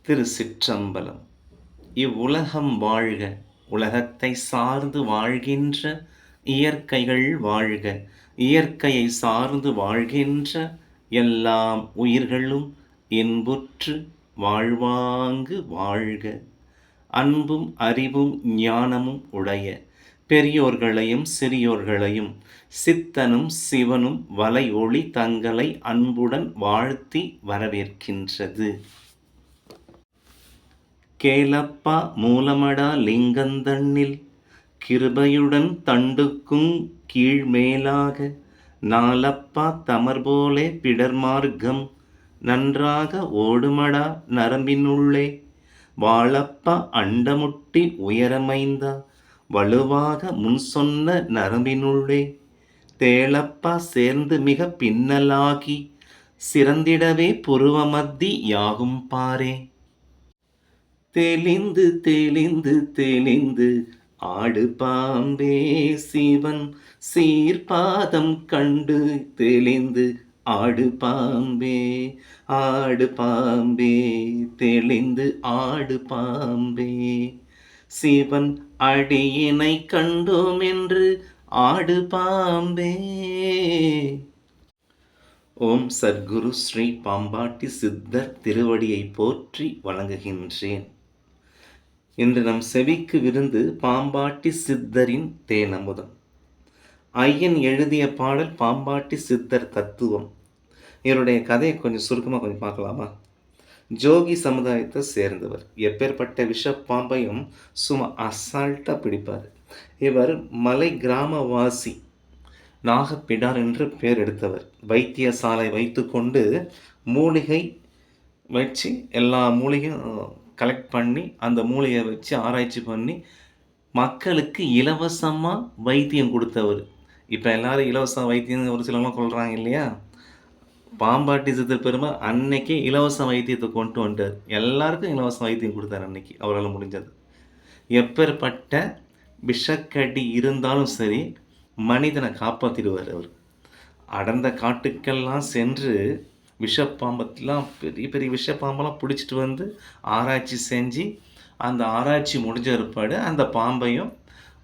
திருச்சிற்றம்பலம். இவ்வுலகம் வாழ்க, உலகத்தை சார்ந்து வாழ்கின்ற இயற்கைகள் வாழ்க, இயற்கையை சார்ந்து வாழ்கின்ற எல்லாம் உயிர்களும் இன்புற்று வாழ்வாங்கு வாழ்க. அன்பும் அறிவும் ஞானமும் உடைய பெரியோர்களையும் சிறியோர்களையும் சித்தனும் சிவனும் வலை ஒளி தங்களை அன்புடன் வாழ்த்தி வரவேற்கின்றது. கேளப்பா மூலமடா லிங்கந்தண்ணில் கிருபையுடன் தண்டுக்குங் கீழ்மேலாக நாலப்பா தமர்போலே பிடர்மார்க்கம் நன்றாக ஓடுமடா நரம்பினுள்ளே வாழப்பா அண்டமுட்டி உயரமைந்தா வலுவாக முன் சொன்ன நரம்பினுள்ளே தேளப்பா சேர்ந்து மிக பின்னலாகி சிறந்திடவே புருவமத்தி யாகும் பாரே. தெளிந்து தெளிந்து தெளிந்து ஆடு பாம்பே சிவன் சீர்பாதம் கண்டு தெளிந்து ஆடு பாம்பே ஆடு பாம்பே தெளிந்து ஆடு பாம்பே சிவன் அடியினை கண்டோம் என்று ஆடு பாம்பே. ஓம் சத்குரு ஸ்ரீ பாம்பாட்டி சித்தர் திருவடியை போற்றி வணங்குகின்றேன். இன்று நம் செவிக்கு விருந்து பாம்பாட்டி சித்தரின் தேனமுதம். ஐயன் எழுதிய பாடல் பாம்பாட்டி சித்தர் தத்துவம். இவருடைய கதையை கொஞ்சம் சுருக்கமாக பார்க்கலாமா? ஜோகி சமுதாயத்தை சேர்ந்தவர். எப்பேற்பட்ட விஷ பாம்பையும் சும்மா அசால்ட்டாக பிடிப்பார். இவர் மலை கிராமவாசி, நாகப்பிடார் என்று பெயர் எடுத்தவர். வைத்தியசாலை வைத்து கொண்டு மூலிகை வச்சு எல்லா மூலிகையும் கலெக்ட் பண்ணி அந்த மூலிகையை வச்சு ஆராய்ச்சி பண்ணி மக்களுக்கு இலவசமாக வைத்தியம் கொடுத்தவர். இப்போ எல்லோரும் இலவச வைத்தியம் ஒரு சிலவங்களாம் கொள்கிறாங்க இல்லையா? பாம்பாட்டி சித்தர் பெருமை அன்னைக்கு இலவச வைத்தியத்தை கொண்டு வந்துட்டார். எல்லாருக்கும் இலவச வைத்தியம் கொடுத்தார் அன்னைக்கு அவரால் முடிஞ்சது. எப்பேற்பட்ட விஷக்கடி இருந்தாலும் சரி மனிதனை காப்பாற்றிடுவார் அவர். அடர்ந்த காட்டுக்கெல்லாம் சென்று விஷப்பாம்பெல்லாம் பெரிய பெரிய விஷப்பாம்பெல்லாம் பிடிச்சிட்டு வந்து ஆராய்ச்சி செஞ்சு அந்த ஆராய்ச்சி முடிஞ்ச ஏற்பாடு அந்த பாம்பையும்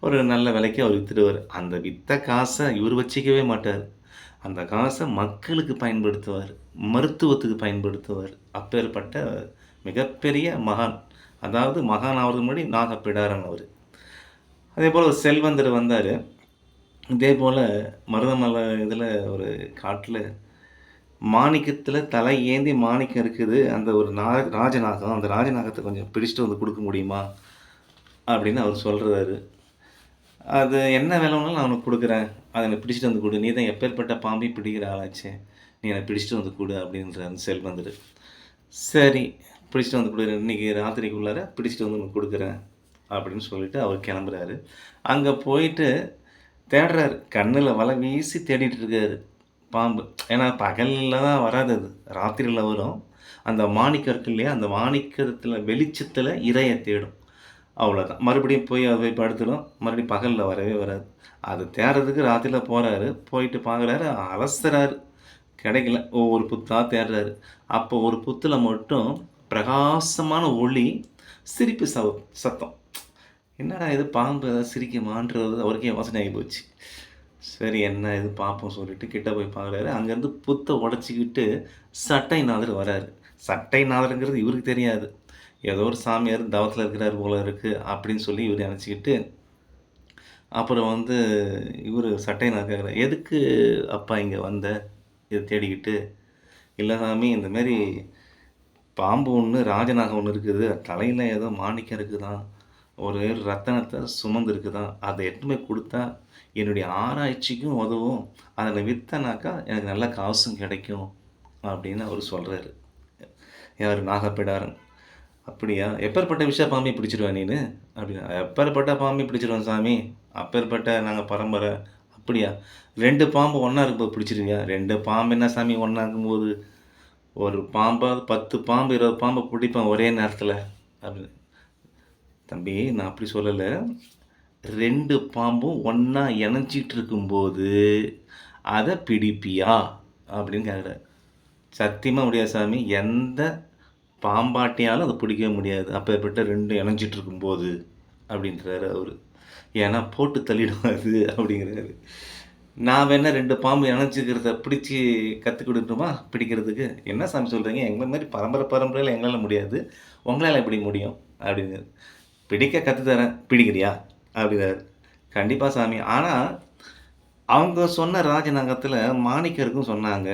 ஒரு நல்ல விலைக்கு அவர் விற்றுடுவார். அந்த விற்ற காசை இவர் வச்சிக்கவே மாட்டார். அந்த காசை மக்களுக்கு பயன்படுத்துவார், மருத்துவத்துக்கு பயன்படுத்துவார். அப்பேற்பட்ட மிகப்பெரிய மகான். அதாவது மகான் ஆகிறதுக்கு முன்னாடி நாகப்பிடாரன் அவர். அதே போல் ஒரு செல்வந்தர் வந்தார். இதே போல் மருதமலை இதில் ஒரு காட்டில் மாணிக்கத்தில் தலை ஏந்தி மாணிக்கம் இருக்குது. அந்த ஒரு ராஜநாகம், அந்த ராஜநாகத்தை கொஞ்சம் பிடிச்சிட்டு வந்து கொடுக்க முடியுமா அப்படின்னு அவர் சொல்கிறாரு. அது என்ன வேலைனாலும் நான் அவனுக்கு கொடுக்குறேன், அதை எனக்கு பிடிச்சிட்டு வந்து கொடு, நீ தான் எப்பேற்பட்ட பாம்பை பிடிக்கிற ஆளாச்சே, நீ எனக்கு பிடிச்சிட்டு வந்து கொடு அப்படின்றாரு செல்வந்தர். சரி பிடிச்சிட்டு வந்து கொடு, இன்றைக்கி ராத்திரிக்குள்ளார பிடிச்சிட்டு வந்து உனக்கு கொடுக்குறேன் அப்படின்னு சொல்லிட்டு அவர் கிளம்புறாரு. அங்கே போயிட்டு தேடுறாரு, கண்ணில் வலை வீசி தேடிட்டு இருக்காரு பாம்பு. ஏன்னா பகலில் தான் வராது, அது ராத்திரியில் வரும். அந்த மாணிக்கம் இருக்கு இல்லையா, அந்த மாணிக்கத்தில் வெளிச்சத்தில் இரையை தேடும், அவ்வளோதான். மறுபடியும் போய் அதை போய் படுத்துடும், மறுபடியும் பகலில் வரவே வராது. அது தேடுறதுக்கு ராத்திரியில் போகிறாரு. போயிட்டு பார்க்குறாரு, அலசுறாரு, கிடைக்கல. ஒவ்வொரு புத்தாக தேடுறாரு. அப்போ ஒரு புத்தில் மட்டும் பிரகாசமான ஒளி, சிரிப்பு சத்தம். என்னடா இது, பாம்பு ஏதாவது சிரிக்குமான்றது அவருக்கே யோசனை ஆகி போச்சு. சரி என்ன இது பார்ப்போம் சொல்லிட்டு கிட்ட போய் பார்க்குறாரு. அங்கேருந்து புத்தை உடச்சிக்கிட்டு சட்டை நாதர் வராரு. சட்டை நாதருங்கிறது இவருக்கு தெரியாது. ஏதோ ஒரு சாமியார் தவத்தில் இருக்கிறார் போல இருக்குது அப்படின்னு சொல்லி இவர் நினச்சிக்கிட்டு அப்புறம் இவர் சட்டை நாதர் கேட்குறாரு, எதுக்கு அப்பா இங்கே வந்த இதை தேடிக்கிட்டு? இல்லை சாமி, இந்தமாரி பாம்பு ஒன்று ராஜநாகம் ஒன்று இருக்குது, தலையில் ஏதோ மாணிக்கம் இருக்குதான், ஒரு ரத்தனத்தை சுமந்து இருக்குதான், அதை எட்டுமே கொடுத்தா என்னுடைய ஆராய்ச்சிக்கும் உதவும், அதில் விற்றனாக்கா எனக்கு நல்ல காசும் கிடைக்கும் அப்படின்னு அவர் சொல்கிறாரு. யார்? நாகப்பிடாரன். அப்படியா, எப்பேற்பட்ட விஷய பாம்பை பிடிச்சிருவேன் நீனு அப்படின்னா? எப்பேற்பட்ட பாம்பை பிடிச்சிருவேன் சாமி, அப்பேற்பட்ட நாங்கள் பரம்பரை. அப்படியா, 2 பாம்பு ஒன்றா இருக்கும்போது பிடிச்சிருவியா? 2 பாம்பு என்ன சாமி ஒன்றா இருக்கும்போது? ஒரு பாம்பாவது 10 பாம்பு 20 பாம்பை பிடிப்பேன் ஒரே நேரத்தில் அப்படின்னு. தம்பி நான் அப்படி சொல்லலை, 2 பாம்பும் ஒன்றா இணைஞ்சிட்டு இருக்கும்போது அதை பிடிப்பியா அப்படின்னு கேட்குறாரு. சத்தியமாக முடியாது சாமி, எந்த பாம்பாட்டியால அத பிடிக்கவே முடியாது. அப்பேற்பட்ட 2 இணஞ்சிட்டு இருக்கும்போது அப்படின்றாரு அவரு. ஏன்னா போட்டு தள்ளிடும் அது அப்படிங்கிறாரு. நான் வேணா 2 பாம்பு இணஞ்சுக்கிறத பிடிச்சு கத்துக் குடுக்கட்டுமா? பிடிக்கிறதுக்கு. என்ன சாமி சொல்றீங்க? எங்கள மாரி பரம்பரையில எங்களால முடியாது. உங்களால எப்படி முடியும்? அப்படிங்கிறாரு. பிடிக்க கத்து தரேன். பிடிக்கிறியா? அப்படின்னாரு. கண்டிப்பா சாமி. ஆனா, அவங்க சொன்ன ராஜநாகத்தில மாணிக்கருக்கும் சொன்னாங்க.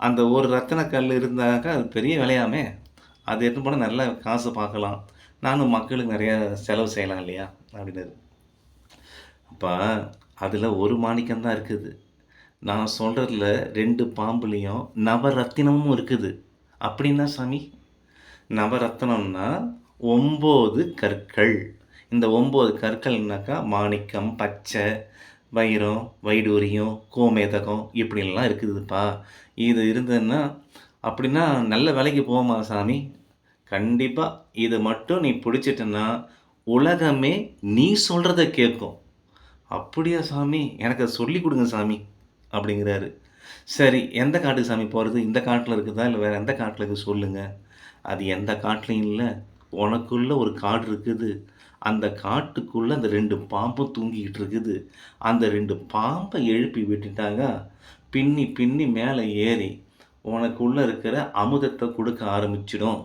அந்த ஒரு ரத்தின கல் இருந்தாக்கா, அது பெரிய விலையாமே! அத எடுத்துன்னு போனா நல்ல காசு பார்க்கலாம். நானும் மக்களுக்கு நெறைய செலவு செய்யலாம் இல்லையா? அப்டின்னாரு. அப்ப அதில ஒரு மாணிக்கம் தான் இருக்குது. நான் சொல்றதுல 2 பாம்புலயும் நவரத்தினமும் இருக்குது. அப்டின்னா சாமி? நவரத்தினம்னா 9 கற்கள். இந்த 9 கற்கள்னாக்கா மாணிக்கம், பச்சை, வைரம், வைடூரியம், கோமேதகம் இப்படிலாம் இருக்குதுப்பா. இது இருந்ததுன்னா அப்படின்னா நல்ல வேலைக்கு போமா சாமி? கண்டிப்பா. இத மட்டும் நீ புடிச்சிட்டன்னா, உலகமே நீ சொல்றத கேட்கும். அப்படியா சாமி? எனக்கு அத சொல்லிக் குடுங்க சாமி அப்படிங்கிறாரு. சரி, எந்த காட்டுக்கு சாமி போறது? இந்த காட்டுல இருக்குதா? இல்ல வேற எந்த காட்டுல இருக்குது சொல்லுங்க. அது எந்த காட்டுலயும் இல்ல. உனக்குள்ள ஒரு காடு இருக்குது. அந்த காட்டுக்குள்ள அந்த 2 பாம்பும் தூங்கிக்கிட்டு இருக்குது. அந்த 2 பாம்ப எழுப்பி விட்டுட்டாங்க, பின்னி பின்னி மேல ஏறி, உனக்குள்ள இருக்கிற அமுதத்த குடுக்க ஆரம்பிச்சிடும்.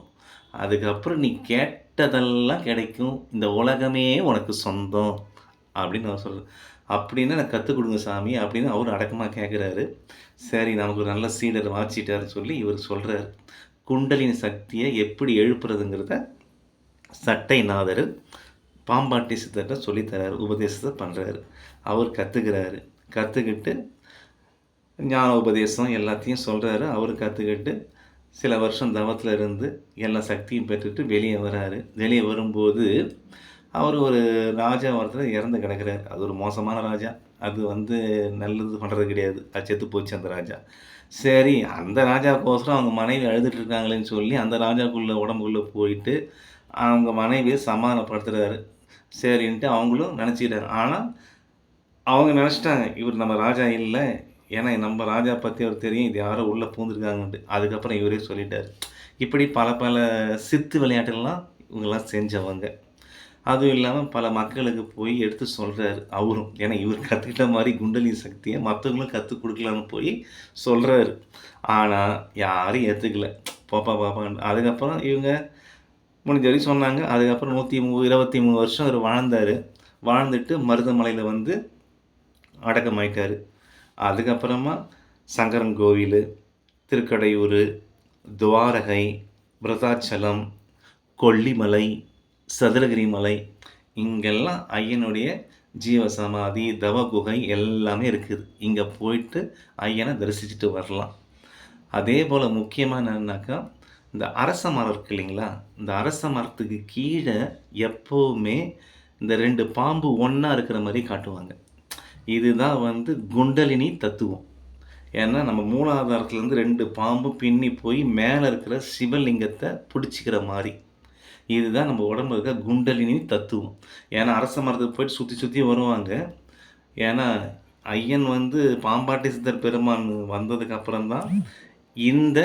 அதுக்கப்புறம் நீ கேட்டதெல்லாம் கிடைக்கும். இந்த உலகமே உனக்கு சொந்தம். அப்படின்னு அவர் சொல்றாரு. "அப்படின்னா எனக்கு கத்துக் குடுங்க சாமி" அப்படின்னு அவரு அடக்கமா கேட்கிறாரு. சரி நமக்கு ஒரு நல்ல சீடர் வாச்சிட்டாருன்னு சொல்லி இவரு சொல்றாரு. குண்டலினி சக்திய எப்படி எழுப்புறதுங்கிறத சட்டைநாதரு பாம்பாட்டி சித்தர்ட்ட சொல்லி தராரு. உபதேசத்த பண்றாரு. அவர் கத்துக்கிறாரு. கத்துக்கிட்டு ஞான உபதேசம் எல்லாத்தையும் சொல்றாரு. அவரு கத்துக்கிட்டு சில வருஷம் தவத்துல இருந்து எல்லா சக்தியும் பெற்றுட்டு வெளிய வராரு. வெளிய வரும்போது அவரு ஒரு ராஜா ஒருத்தர் இறந்து கிடக்குறாரு. அது ஒரு மோசமான ராஜா. அது வந்து நல்லது பண்றது கிடையாது. அது செத்து போச்சு அந்த ராஜா. சரி அந்த ராஜாவுக்கோசரம் அவங்க மனைவி அழுதுட்டு இருக்காங்களேன்னு சொல்லி அந்த ராஜாக்குள்ள உடம்புக்குள்ள போயிட்டு அவங்க மனைவிய சமாதானப்படுத்துறாரு. சரின்ட்டு அவங்களும் நெனச்சுக்கிட்டாங்க. ஆனா, அவங்க நெனச்சுட்டாங்க, இவரு நம்ம ராஜா இல்ல. ஏன்னா, நம்ம ராஜா பத்தி அவருக்கு தெரியும். இது யாரோ உள்ள பூந்துருக்காங்கன்ட்டு. அதுக்கப்புறம் இவரே சொல்லிட்டாரு. இப்படி பல பல சித்து விளையாட்டுலாம் இவங்கலாம் செஞ்சவங்க. அதுவும் இல்லாம பல மக்களுக்கு போய் எடுத்து சொல்றாரு அவரும். ஏன்னா, இவரு கத்துக்கிட்ட மாரி குண்டலினி சக்திய மத்தவங்களும் கத்துக் குடுக்கலான்னு போய் சொல்றாரு. ஆனா, யாரும் ஏத்துக்கல. போப்பா போப்பான்னு. அதுக்கப்புறம் இவங்க முடிஞ்ச வரைக்கும் சொன்னாங்க. அதுக்கப்புறம் 123 வருஷம் அவரு வாழ்ந்தாரு. வாழ்ந்துட்டு மருதமலையில வந்து அடக்கமாயிட்டாரு. அதுக்கப்புறமா சங்கரன் கோவிலு, திருக்கடையூரு, துவாரகை, விருத்தாச்சலம், கொல்லிமலை, சதுரகிரி மலை இங்கெல்லாம் ஐயனுடைய ஜீவசமாதி, தவகுகை எல்லாமே இருக்குது. இங்க போயிட்டு ஐயன தரிசிச்சுட்டு வரலாம். அதேபோல முக்கியமா என்னன்னாக்கா, இந்த அரச மரம் இருக்கு இல்லைங்களா? இந்த அரச மரத்துக்கு கீழ எப்பவுமே இந்த 2 பாம்பு ஒண்ணா இருக்கிற மாரி காட்டுவாங்க. இதுதான் வந்து குண்டலினி தத்துவம். ஏன்னா, நம்ம மூலாதாரத்திலருந்து 2 பாம்பு பின்னி போய் மேல இருக்கிற சிவலிங்கத்த புடிச்சுக்கிற மாரி. இதுதான் நம்ம உடம்புல இருக்க குண்டலினி தத்துவம். ஏன்னா, அரச மரத்துக்கு போயிட்டு சுத்தி சுத்தி வருவாங்க. ஏன்னா, ஐயன் வந்து பாம்பாட்டி சித்தர் பெருமான் வந்ததுக்கு அப்புறம் தான் இந்த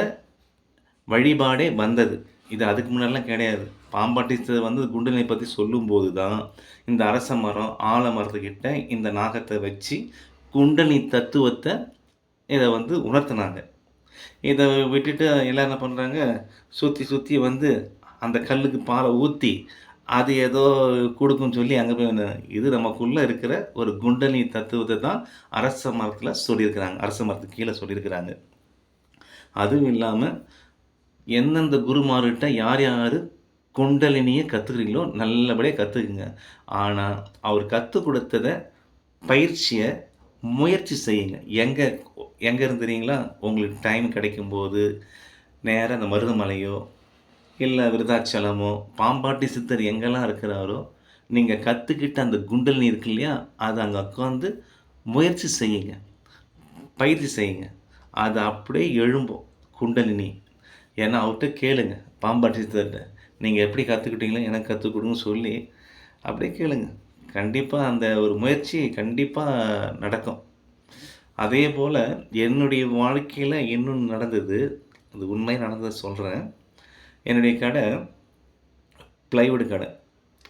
வழிபாடே வந்தது. இது அதுக்கு முன்னாடிலாம் கிடையாது. பாம்பாட்டி சித்தர் வந்து குண்டலினி பத்தி சொல்லும்போது தான், இந்த அரச மரம், ஆலமரத்துக்கிட்ட இந்த நாகத்த வச்சு குண்டலினி தத்துவத்த இத வந்து உணர்த்துனாங்க. இத விட்டுட்டு எல்லாரும் என்ன பண்றாங்க, சுத்தி சுத்தி வந்து அந்த கல்லுக்கு பால ஊத்தி, அது ஏதோ குடுக்கும்ன்னு சொல்லி அங்க போய் இது நமக்குள்ள இருக்கிற ஒரு குண்டலினி தத்துவத்த தான் அரச மரத்தில சொல்லியிருக்கிறாங்க. அரச மரத்துக்கு கீழ சொல்லியிருக்கிறாங்க. அதுவும் இல்லாம எந்தெந்த குருமார்கிட்ட யார் யாரு குண்டலினிய கத்துக்கிறீங்களோ நல்லபடியா கத்துக்குங்க. ஆனா, அவர் கத்துக் குடுத்தத பயிற்சிய முயற்சி செய்யுங்க. எங்க எங்க இருந்து தெரியுங்களா? உங்களுக்கு டைம் கிடைக்கும்போது, நேரா அந்த மருதமலையோ, இல்ல விருதாச்சலமோ, பாம்பாட்டி சித்தர் எங்கெல்லாம் இருக்கிறாரோ, நீங்க கத்துக்கிட்ட அந்த குண்டலினி இருக்கு இல்லையா? அத அங்க உட்காந்து முயற்சி செய்யுங்க. பயிற்சி செய்யுங்க. அது அப்படியே எழும்பும் குண்டலினி. ஏன்னா அவர்ட்ட கேளுங்க. பாம்பாட்டி சித்தர்ட்ட. நீங்க எப்படி கத்துக்கிட்டீங்களோ எனக்கு கத்துக் குடுங்கன்னு சொல்லி அப்படியே கேளுங்க. கண்டிப்பா அந்த ஒரு முயற்சி கண்டிப்பா நடக்கும். அதேபோல என்னுடைய வாழ்க்கையில இன்னொன்னு நடந்தது. அது உண்மையா நடந்தத சொல்றேன். என்னுடைய கடை ப்ளைவுட் கடை.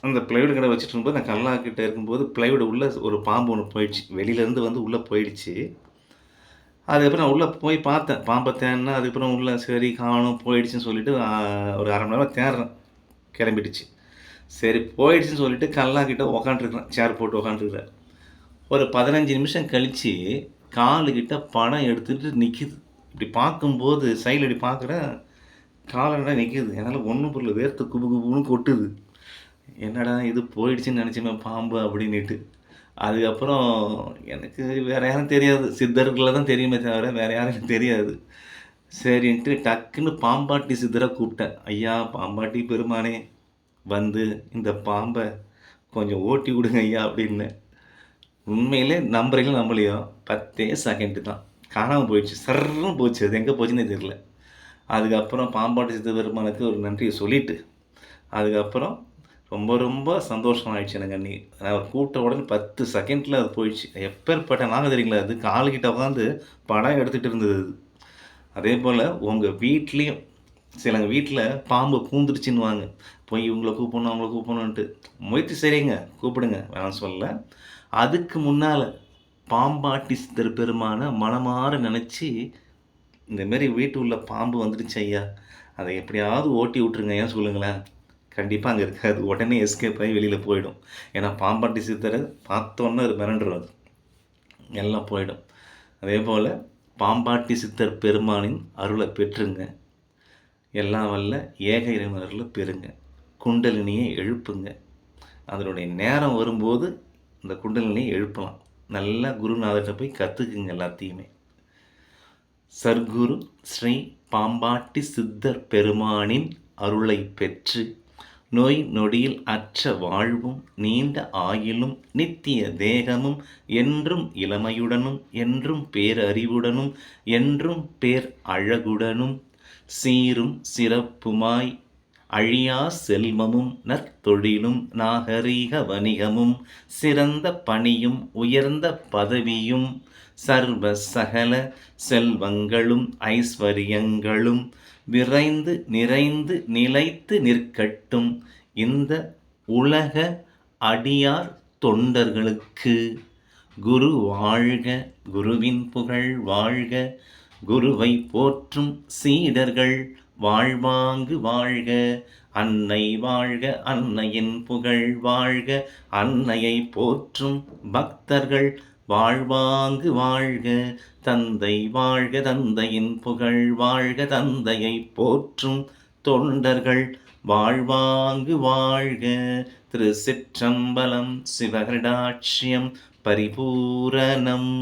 அந்த ப்ளைவுட் கடை வச்சுட்டு இருக்கும்போது நான் கல்லாக்கிட்ட இருக்கும்போது ப்ளைவுட் உள்ள ஒரு பாம்பு ஒன்று போயிடுச்சு. வெளியிலேருந்து வந்து உள்ளே போயிடுச்சு. அதுக்கப்புறம் நான் உள்ளே போய் பார்த்தேன். பாம்பை தேடினேன். அதுக்கப்புறம் உள்ள சரி காணோம் போயிடுச்சுன்னு சொல்லிட்டு ஒரு 1/2 மணி நேரம் தேடுறேன். கிளம்பிடுச்சு. சரி போயிடுச்சுன்னு சொல்லிட்டு கல்லாக்கிட்ட உக்காண்ட்ருக்கிறேன். சேர் போட்டு உக்காண்ட்ருக்கிறேன். ஒரு 15 நிமிஷம் கழிச்சு காலுக்கிட்ட படம் எடுத்துட்டு நிக்குது. இப்படி பார்க்கும்போது சைடுல இப்படி பார்க்குறேன். காலெல்லாம் நிக்குது. என்னால ஒண்ணும் புரியல. வேர்த்து குபு குபுன்னு கொட்டுது. என்னடா இது போயிடுச்சுன்னு நினச்சோமே பாம்பு அப்படின்னுட்டு. அதுக்கப்புறம் எனக்கு வேற யாரும் தெரியாது. சித்தர்கள தான் தெரியுமே தவிர வேற யாரும் எனக்கு தெரியாது. சரின்ட்டு டக்குன்னு பாம்பாட்டி சித்தர கூப்பிட்டேன். ஐயா பாம்பாட்டி பெருமானே வந்து இந்த பாம்ப கொஞ்சம் ஓட்டி விடுங்க ஐயா அப்படின்னேன். உண்மையிலே நம்புறீங்களோ நம்பலையோ 10 செகண்ட் தான். காணாம போயிடுச்சு. சர்ருன்னு போச்சு. அது எங்கே போச்சுன்னே தெரியல. அதுக்கப்புறம் பாம்பாட்டி சித்த பெருமானுக்கு ஒரு நன்றியை சொல்லிட்டு, அதுக்கப்புறம் ரொம்ப ரொம்ப சந்தோஷம் ஆயிடுச்சு எனக்கு அன்னைக்கு. அவர் கூப்பிட்ட உடனே 10 செகண்டில் அது போயிடுச்சு. எப்பேற்பட்ட நாங்க தெரியுங்களா அது காலுக்கிட்ட உட்காந்து படம் எடுத்துகிட்டு இருந்தது அது. அதே போல் உங்கள் வீட்லேயும் சிலங்க வீட்டில் பாம்பு பூந்துருச்சுன்னுவாங்க. போய் இவங்கள கூப்பிடணும் அவங்கள கூப்பிடணுன்ட்டு முயற்சி செய்கிறீங்க கூப்பிடுங்க வேணாம் சொல்லல. அதுக்கு முன்னால் பாம்பாட்டி சித்தர் பெருமான மனமாற நினச்சி இந்தமாரி வீட்டு உள்ள பாம்பு வந்துடுச்சு ஐயா, அதை எப்படியாவது ஓட்டி விட்ருங்க ஏன் சொல்லுங்களேன். கண்டிப்பாக அங்கே இருக்காது. உடனே எஸ்கேப் ஆகி வெளியில் போயிடும். ஏன்னா பாம்பாட்டி சித்தரை பார்த்தோன்னே அது மிரண்டுரும். அது எல்லாம் போயிடும். அதே போல் பாம்பாட்டி சித்தர் பெருமானின் அருளை பெற்றுங்க. எல்லாம் வல்ல ஏக இறைவன் அருளை பெறுங்க. குண்டலினியை எழுப்புங்க. அதனுடைய நேரம் வரும்போது இந்த குண்டலினியை எழுப்பலாம். நல்லா குருநாதர்கிட்ட போய் கற்றுக்குங்க எல்லாத்தையுமே. சர்க்குரு ஸ்ரீ பாம்பாட்டி சித்தர் பெருமானின் அருளை பெற்று நோய் நொடியில் அற்ற வாழ்வும் நீண்ட ஆயுளும் நித்திய தேகமும் என்றும் இளமையுடனும் என்றும் பேரறிவுடனும் என்றும் பேர் அழகுடனும் சீரும் சிறப்புமாய் அழியா செல்வமும் நற்தொழிலும் நாகரீக வணிகமும் சிறந்த பணியும் உயர்ந்த பதவியும் சர்வ சகல செல்வங்களும் ஐஸ்வர்யங்களும் விரைந்து நிறைந்து நிலைத்து நிற்கட்டும் இந்த உலக அடியார் தொண்டர்களுக்கு. குரு வாழ்க, குருவின் புகழ் வாழ்க, குருவை போற்றும் சீடர்கள் வாழ்வாங்கு வாழ்க. அன்னை வாழ்க, அன்னையின் புகழ் வாழ்க, அன்னையை போற்றும் பக்தர்கள் வாழ்வாங்கு வாழ்க. தந்தை வாழ்க, தந்தையின் புகழ் வாழ்க, தந்தையை போற்றும் தொண்டர்கள் வாழ்வாங்கு வாழ்க. திருச்சிற்றம்பலம். சிவகடாட்சியம் பரிபூரணம்.